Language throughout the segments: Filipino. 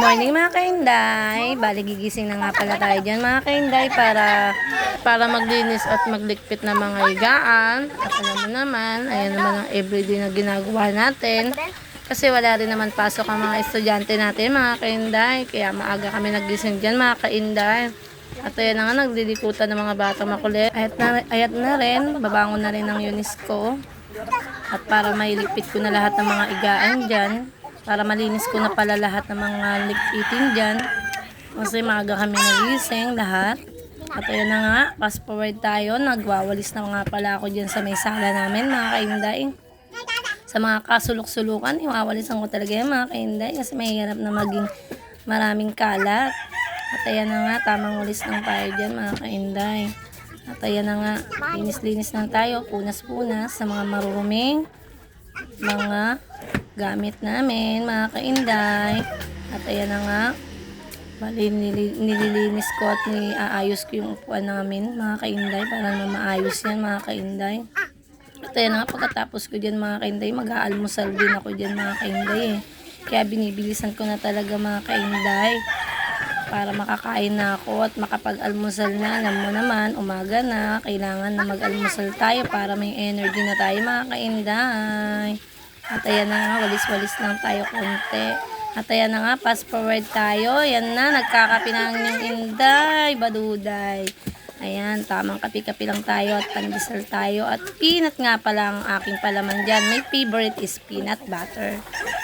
morning mga kainday. Bali gigising na nga pala tayo dyan mga kainday para maglinis at maglikpit ng mga higaan. At alam mo naman, ayan naman ang everyday na ginagawa natin. Kasi wala rin naman pasok ang mga estudyante natin mga kainday. Kaya maaga kami nagising dyan mga kainday. At ayan na nga, naglilikutan ng mga batang makulit. Ayat na rin, babangon na rin ng UNESCO. At para mailigpit ko na lahat ng mga higaan dyan. Para malinis ko na pala lahat ng mga ligpitin dyan. Kasi maaga kami nagising lahat. At ayan na nga, fast forward tayo. Nagwawalis na nga pala ako dyan sa may sala namin mga kainday. Sa mga kasulok-sulukan, iwawalisan ko talaga yan mga kainday. Kasi mahirap na maging maraming kalat. At ayan na nga, tamang walis lang tayo dyan mga kainday. At ayan na nga, linis-linis lang tayo. Punas-punas sa mga maruruming mga gamit namin mga kainday. At ayan na nga, bali nililinis ko at niaayos ko yung upuan namin mga kainday para na maayos yan mga kainday. At ayan na nga, pagkatapos ko dyan mga kainday, mag-aalmusal din ako dyan mga kainday Kaya binibilisan ko na talaga mga kainday para makakain na ako at makapag-almusal na. Alam mo naman, umaga na, kailangan na mag-almusal tayo para may energy na tayo mga kainday. At ayan na nga, walis-walis lang tayo konti. At ayan na nga, fast forward tayo. Ayan na, nagkakapi na yung inday, baduday. Ayan, tamang kapi-kapi lang tayo at pandesal tayo. At peanut nga pala ang aking palaman dyan. My favorite is peanut butter.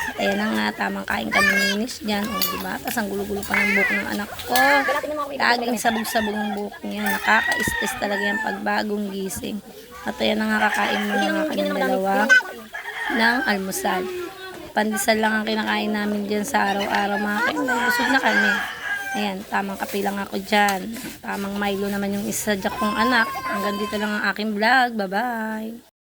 At ayan na nga, tamang kain kami ninis dyan. O, diba? Tapos ang gulo-gulo pa ng buhok ng anak ko. Laging sabog-sabog ng buhok niya. Nakaka-stress talaga yung pagbagong gising. At ayan na nga, kakain mo na nga kami dalawa ng almusal. Pandesal lang ang kinakain namin dyan sa araw-araw mga kainday. Busog na kami. Ayan, tamang kape lang ako dyan. Tamang Milo naman yung isa dyan kong anak. Hanggang dito lang ang aking vlog. Bye-bye!